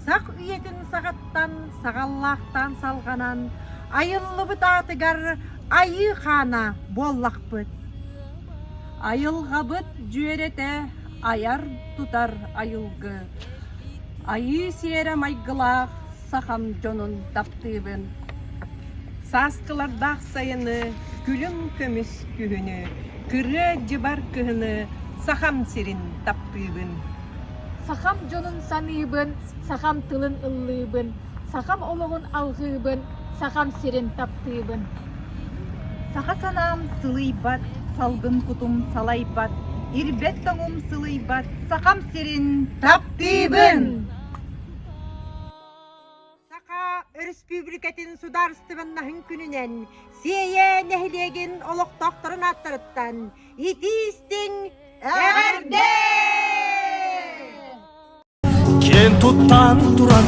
Sak üyetin sağattan, sağallaqtan salganan, ayıllıbıt atıgar ayı xana bollaqbıt. Ayılğabıt jüerete ayar tutar ayılgı. Ayı siyere maygılaq saham jonun taptığın. Saskılardaq sayını, gülüm kömüs kühünü, kırı cıbar kıhını, saham sirin taptığın. Sakam jonun sanıybın, sakam tılın ıllıybın, sakam oluğun algıybın, sakam sirin taptıybın. Saha sanam sılıybat, salgın kutum salaybat, irbet toğum sılıybat, sakam sirin taptığın. Saka Республикатын сударстваннаһын күнүнен сие нехилеген олох тохторун аттырыттан итистин эрде Кен туттан туран